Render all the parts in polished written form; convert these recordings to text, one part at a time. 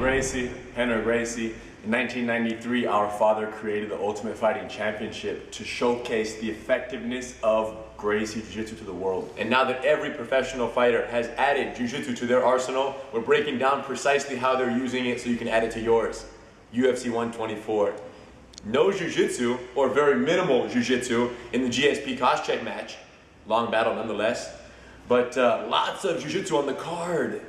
Gracie, Gracie. In 1993, our father created the Ultimate Fighting Championship to showcase the effectiveness of Gracie Jiu-Jitsu to the world. And now that every professional fighter has added Jiu-Jitsu to their arsenal, we're breaking down precisely how they're using it so you can add it to yours. UFC 124. No Jiu-Jitsu, or very minimal Jiu-Jitsu, in the GSP cost check match. Long battle nonetheless. But lots of Jiu-Jitsu on the card.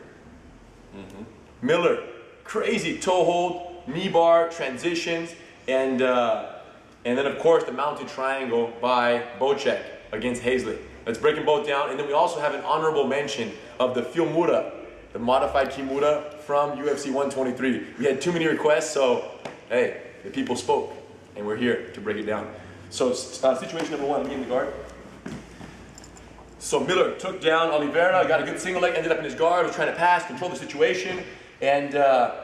Miller, crazy toe hold, knee bar, transitions, and then of course the mounted triangle by Bocek against Hazelett. Let's break them both down, and then we also have an honorable mention of the Philmura, the modified Kimura from UFC 123. We had too many requests, so hey, the people spoke, and we're here to break it down. So situation number one, me in the guard. So Miller took down Oliveira, got a good single leg, ended up in his guard, was trying to pass, control the situation, and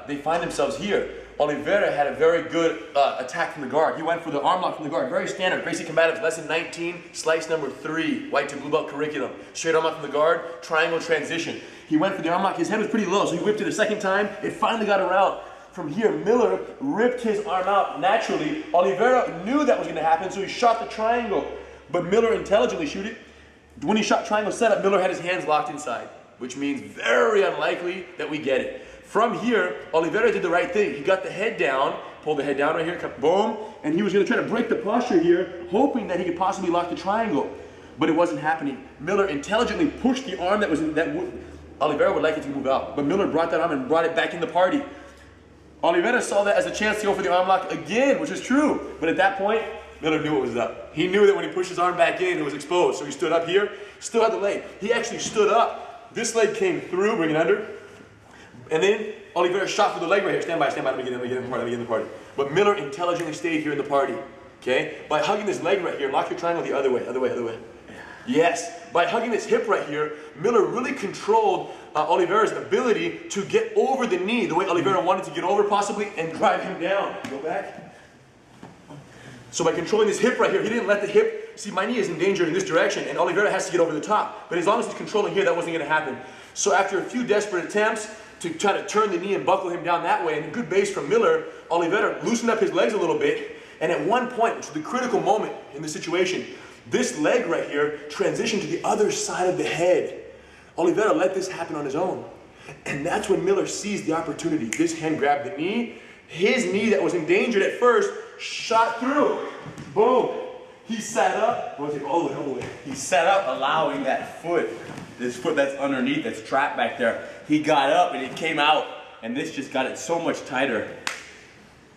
they find themselves here. Oliveira had a very good attack from the guard. He went for the arm lock from the guard. Very standard. Gracie Combatives, lesson 19, slice number 3, white to blue belt curriculum. Straight arm lock from the guard, triangle transition. He went for the arm lock. His head was pretty low, so he whipped it a second time. It finally got around. From here, Miller ripped his arm out naturally. Oliveira knew that was going to happen, so he shot the triangle. But Miller intelligently shoot it. When he shot triangle setup, Miller had his hands locked inside, which means very unlikely that we get it. From here, Oliveira did the right thing. He got the head down, pulled the head down right here, boom, and he was going to try to break the posture here, hoping that he could possibly lock the triangle. But it wasn't happening. Miller intelligently pushed the arm Oliveira would like it to move out, but Miller brought that arm and brought it back in the party. Oliveira saw that as a chance to go for the arm lock again, which is true. But at that point, Miller knew what was up. He knew that when he pushed his arm back in, it was exposed. So he stood up here, still had the leg. He actually stood up. This leg came through, bring it under. And then Oliveira shot for the leg right here. Stand by, let me get in the party. But Miller intelligently stayed here in the party. Okay? By hugging this leg right here, lock your triangle the other way. Yes. By hugging this hip right here, Miller really controlled Oliveira's ability to get over the knee, the way Oliveira wanted to get over possibly, and drive him down. Go back. So by controlling this hip right here, he didn't let the hip, see my knee is endangered in this direction, and Oliveira has to get over the top. But as long as he's controlling here, that wasn't going to happen. So after a few desperate attempts to try to turn the knee and buckle him down that way, and a good base from Miller, Oliveira loosened up his legs a little bit, and at one point, which was the critical moment in the situation, this leg right here transitioned to the other side of the head. Oliveira let this happen on his own. And that's when Miller seized the opportunity. This hand grabbed the knee. His knee that was endangered at first shot through. Boom. He sat up. All the way. He sat up, allowing that foot, this foot that's underneath, that's trapped back there. He got up and it came out, and this just got it so much tighter.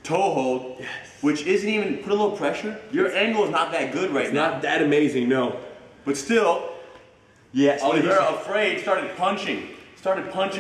Toe hold, yes. Which isn't even, put a little pressure. Your angle is not that good right now. It's not that amazing, no. But still, yes. Oliveira, afraid, started punching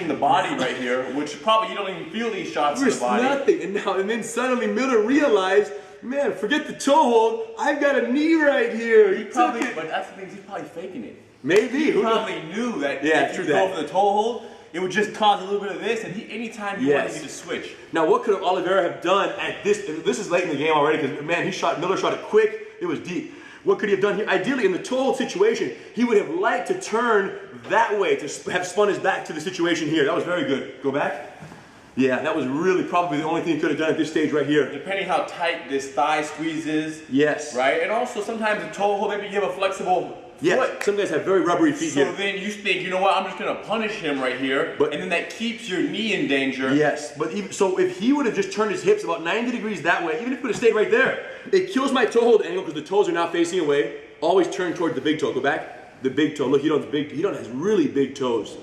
the body right here, which probably you don't even feel these shots in the body. Nothing, and then suddenly Miller realized, man, forget the toe hold, I've got a knee right here. But that's the thing, he's probably faking it. Maybe. He probably knew that if you go for the toe hold, it would just cause a little bit of this, and anytime he wanted, he could just switch. Now, what could Oliveira have done at this? This is late in the game already, because man, Miller shot it quick. It was deep. What could he have done here? Ideally, in the toe hold situation, he would have liked to turn that way to have spun his back to the situation here. That was very good. Go back. Yeah, that was really probably the only thing he could have done at this stage right here. Depending how tight this thigh squeezes. Yes. Right, and also sometimes the toe hold, maybe you have a flexible. Yeah, some guys have very rubbery feet here. So then you think, you know what, I'm just going to punish him right here, and then that keeps your knee in danger. Yes, but so if he would have just turned his hips about 90 degrees that way, even if it would have stayed right there, it kills my toe hold angle because the toes are now facing away. Always turn towards the big toe. Go back. The big toe. Look, Hidon has really big toes.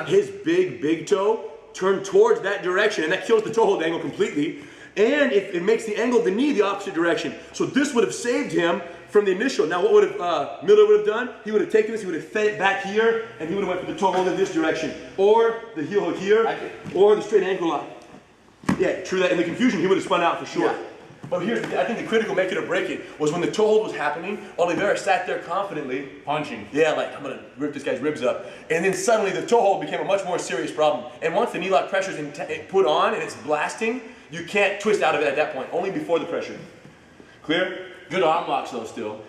His big toe turned towards that direction, and that kills the toe hold angle completely. And it makes the angle of the knee the opposite direction. So this would have saved him from the initial. Now what would have Miller would have done? He would have taken this, he would have fed it back here, and he would have went for the toe hold in this direction. Or the heel hook here, or the straight ankle lock. Yeah, true that. In the confusion, he would have spun out for sure. Yeah. But here's, I think the critical make it or break it was when the toe hold was happening, Oliveira sat there confidently. Punching. Yeah, like, I'm going to rip this guy's ribs up. And then suddenly the toe hold became a much more serious problem. And once the knee lock pressure is put on and it's blasting, you can't twist out of it at that point, only before the pressure. Clear? Good arm locks though still.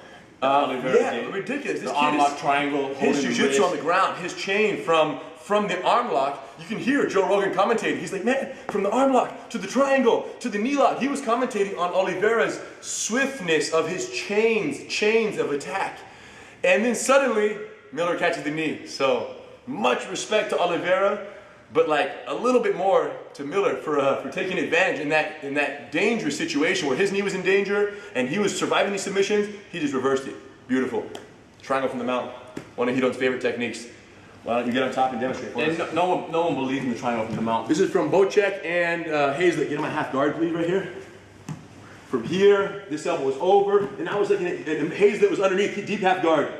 Oliveira Yeah, did. ridiculous. This The kid arm is- lock triangle, His holding the jiu-jitsu wrist. on the ground, his chain from the arm lock, you can hear Joe Rogan commentating. He's like, man, from the arm lock to the triangle to the knee lock. He was commentating on Oliveira's swiftness of his chains of attack. And then suddenly, Miller catches the knee. So much respect to Oliveira, but like a little bit more to Miller for taking advantage in that dangerous situation where his knee was in danger and he was surviving these submissions. He just reversed it. Beautiful. Triangle from the mount. One of Hidon's favorite techniques. Why don't you get on top and demonstrate for us? And no one believes in the triangle from the mount. This is from Bocek and Hazelett. Get him a half guard, please, right here. From here, this elbow was over, and I was looking at, and Hazelett was underneath, deep half guard.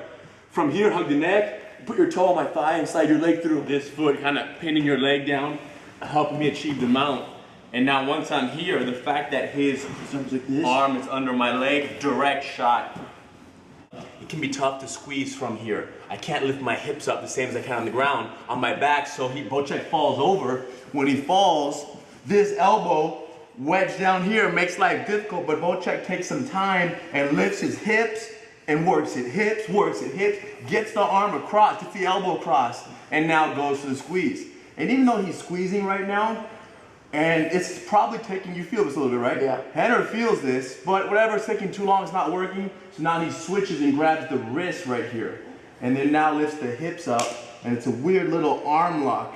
From here, hug the neck, put your toe on my thigh and slide your leg through. This foot, kind of pinning your leg down, helping me achieve the mount. And now once I'm here, the fact that his arm is under my leg, direct shot. It can be tough to squeeze from here. I can't lift my hips up the same as I can on the ground, on my back, so Bocek falls over. When he falls, this elbow wedged down here makes life difficult, but Bocek takes some time and lifts his hips and works it hips, gets the arm across, gets the elbow across, and now goes to the squeeze. And even though he's squeezing right now, and it's probably taking, you feel this a little bit, right? Yeah. Henner feels this, but whatever's taking too long, it's not working. So now he switches and grabs the wrist right here. And then now lifts the hips up, and it's a weird little arm lock,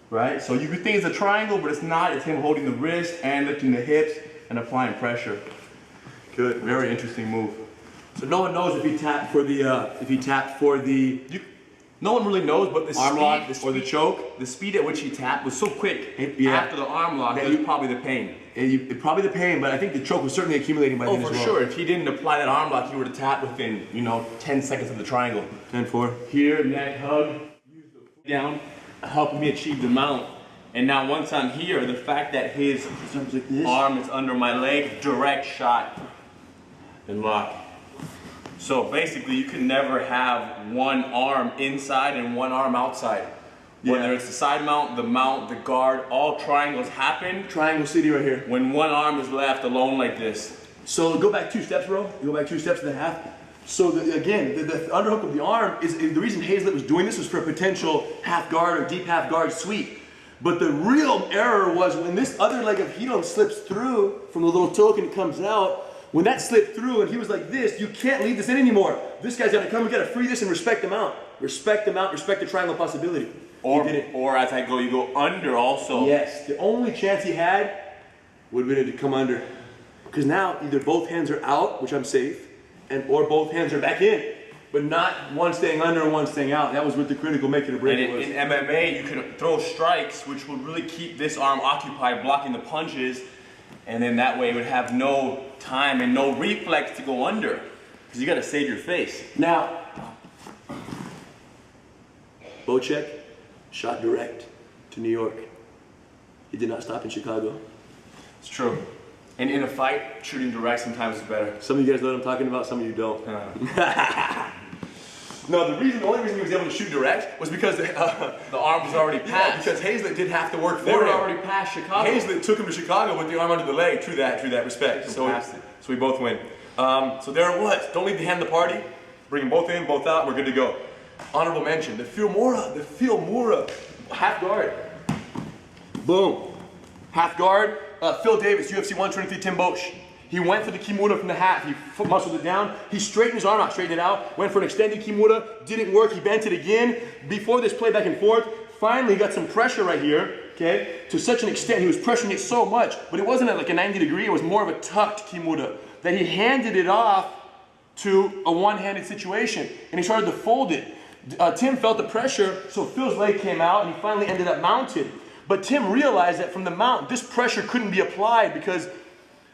right? So you could think it's a triangle, but it's not. It's him holding the wrist and lifting the hips and applying pressure. Good. Very interesting move. So no one knows if he tapped for the, no one really knows, but the Arm speed, lock the or the speed- choke, the speed at which he tapped was so quick. Yeah. After the arm lock, That it was probably the pain. probably the pain, but I think the choke was certainly accumulating by Oh, then for as well. sure. If he didn't apply that arm lock, he would have tapped within, 10 seconds of the triangle. 10-4. Here, neck hug, use the foot down, helping me achieve the mount. And now once I'm here, the fact that his arm is under my leg, direct shot and lock. So basically, you can never have one arm inside and one arm outside. Whether it's the side mount, the guard, all triangles happen Triangle City right here. when one arm is left alone like this. So go back 2 steps, bro. You go back 2 steps and a half. So the underhook of the arm is the reason Hazelett was doing this was for a potential half guard or deep half guard sweep. But the real error was when this other leg of Hidon slips through from the little token comes out. When that slipped through and he was like this, you can't leave this in anymore. This guy's gotta come, we gotta free this and respect the mount. Respect the mount, respect the triangle possibility. Or as I go, you go under also. Yes, the only chance he had would have been to come under. Because now either both hands are out, which I'm safe, or both hands are back in. But not one staying under and one staying out. That was what the critical make it or break And was. in MMA, you can throw strikes, which would really keep this arm occupied, blocking the punches. And then that way it would have no time and no reflex to go under. Because you got to save your face. Now, Bocek shot direct to New York. He did not stop in Chicago. It's true. And in a fight, shooting direct sometimes is better. Some of you guys know what I'm talking about, some of you don't. No, the only reason he was able to shoot direct was because The arm was already yeah, passed. because Hazelett did have to work for They were him. already past Chicago. Hazelett took him to Chicago with the arm under the leg. True that respect. So we both win. So there it was. Don't leave the hand in the party. Bring them both in, both out. We're good to go. Honorable mention: the Philmura, half guard. Boom, half guard. Phil Davis, UFC 123, Tim Bosch. He went for the Kimura from the half. He foot muscled it down. He straightened his arm out, straightened it out. Went for an extended Kimura. Didn't work. He bent it again. Before this play back and forth, finally he got some pressure right here. Okay, to such an extent he was pressuring it so much, but it wasn't at like a 90 degree. It was more of a tucked Kimura that he handed it off to a one-handed situation, and he started to fold it. Tim felt the pressure, so Phil's leg came out, and he finally ended up mounted. But Tim realized that from the mount, this pressure couldn't be applied because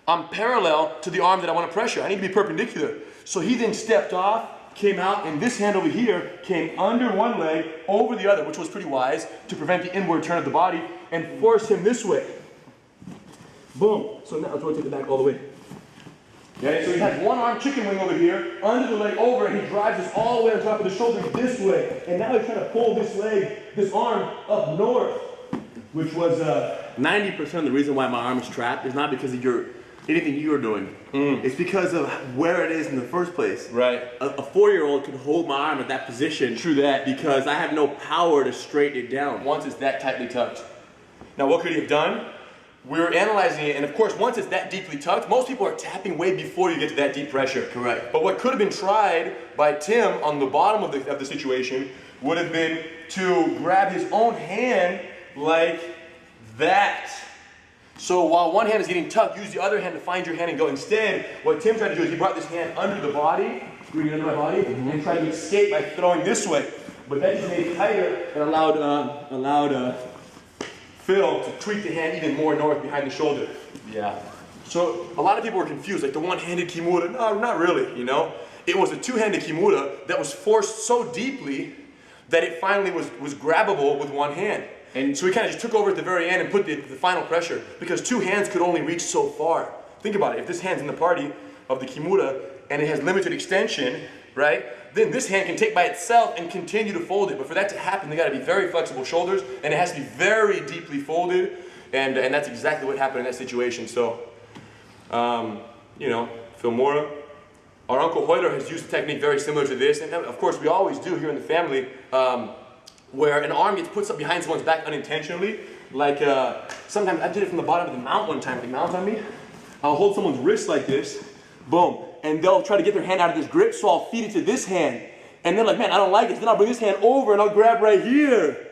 I'm parallel to the arm that I want to pressure. I need to be perpendicular. So he then stepped off, came out, and this hand over here came under one leg, over the other, which was pretty wise to prevent the inward turn of the body, and force him this way. Boom. So now let's rotate the back all the way. Okay, so he had one arm chicken wing over here, under the leg over, and he drives this all the way on top of the shoulder this way. And now he's trying to pull this leg, this arm up north, which was 90% of the reason why my arm is trapped is not because of anything you are doing. It's because of where it is in the first place. Right. A 4-year-old can hold my arm at that position. True that. Because I have no power to straighten it down. Once it's that tightly tucked. Now what could he have done? We were analyzing it, and of course, once it's that deeply tucked, most people are tapping way before you get to that deep pressure. Correct. But what could have been tried by Tim on the bottom of the situation would have been to grab his own hand like that. So while one hand is getting tucked, use the other hand to find your hand and go. Instead, what Tim tried to do is he brought this hand under the body, bring it under my body, and tried to escape by throwing this way. But that just made it tighter and allowed Phil to tweak the hand even more north behind the shoulder. Yeah. So a lot of people were confused, like the one-handed Kimura. No, not really, you know? It was a two-handed Kimura that was forced so deeply that it finally was grabbable with one hand. And so he kind of just took over at the very end and put the final pressure, because two hands could only reach so far. Think about it, if this hand's in the party of the Kimura and it has limited extension, right? Then this hand can take by itself and continue to fold it. But for that to happen, they gotta be very flexible shoulders, and it has to be very deeply folded, and that's exactly what happened in that situation. So, you know, Philmura, our Uncle Hoyler has used a technique very similar to this, and of course we always do here in the family, where an arm gets put up behind someone's back unintentionally. Like sometimes I did it from the bottom of the mount one time. They mount on me. I'll hold someone's wrist like this, boom, and they'll try to get their hand out of this grip, so I'll feed it to this hand. And they're like, man, I don't like it. So then I'll bring this hand over and I'll grab right here.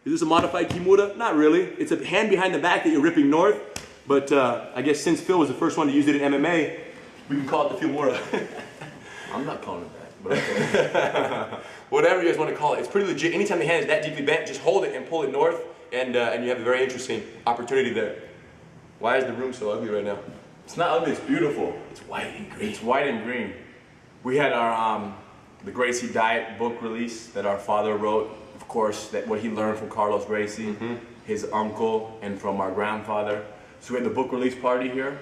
Is this a modified Kimura? Not really. It's a hand behind the back that you're ripping north. But I guess since Phil was the first one to use it in MMA, we can call it the Philmura. I'm not calling it that, but okay. Whatever you guys want to call it. It's pretty legit. Anytime the hand is that deeply bent, just hold it and pull it north, and you have a very interesting opportunity there. Why is the room so ugly right now? It's not ugly, it's beautiful. It's white and green. It's white and green. We had our the Gracie Diet book release that our father wrote. Of course, that what he learned from Carlos Gracie, his uncle, and from our grandfather. So we had the book release party here.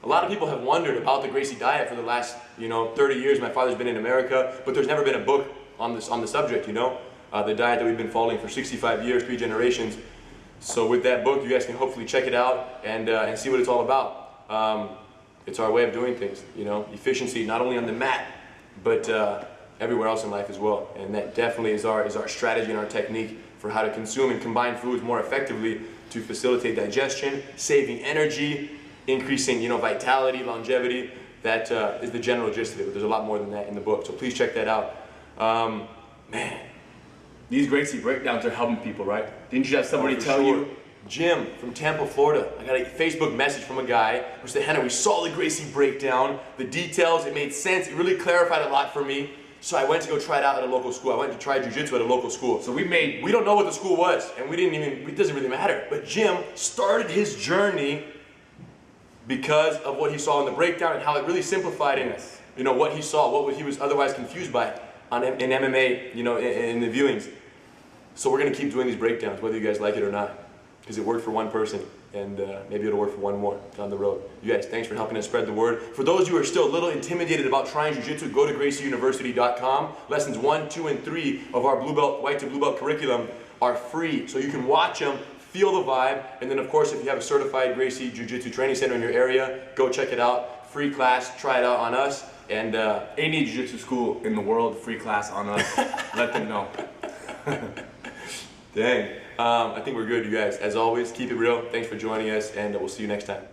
A lot of people have wondered about the Gracie diet for the last, 30 years. My father's been in America, but there's never been a book on the subject, the diet that we've been following for 65 years, 3 generations. So with that book, you guys can hopefully check it out and see what it's all about. It's our way of doing things, efficiency, not only on the mat, but everywhere else in life as well. And that definitely is our strategy and our technique for how to consume and combine foods more effectively to facilitate digestion, saving energy, increasing, vitality, longevity. That is the general gist of it, but there's a lot more than that in the book, so please check that out. Man, these Gracie breakdowns are helping people, right? Didn't you have somebody tell you? Jim from Tampa, Florida. I got a Facebook message from a guy who said, Hannah, we saw the Gracie breakdown, the details, it made sense, it really clarified a lot for me. So I went to go try it out at a local school. I went to try jiu-jitsu at a local school. So we don't know what the school was, and it doesn't really matter. But Jim started his journey because of what he saw in the breakdown and how it really simplified in, what he saw, what he was otherwise confused by in MMA, in the viewings. So we're gonna keep doing these breakdowns, whether you guys like it or not, because it worked for one person, and maybe it'll work for one more down the road. You guys, thanks for helping us spread the word. For those who are still a little intimidated about trying jiu-jitsu, go to GracieUniversity.com. Lessons 1, 2, and 3 of our blue belt, white to blue belt curriculum are free, so you can watch them, feel the vibe, and then of course if you have a certified Gracie Jiu-Jitsu training center in your area, go check it out. Free class, try it out on us, and any jiu-jitsu school in the world, free class on us. Let them know. Dang. I think we're good, you guys. As always, keep it real. Thanks for joining us, and we'll see you next time.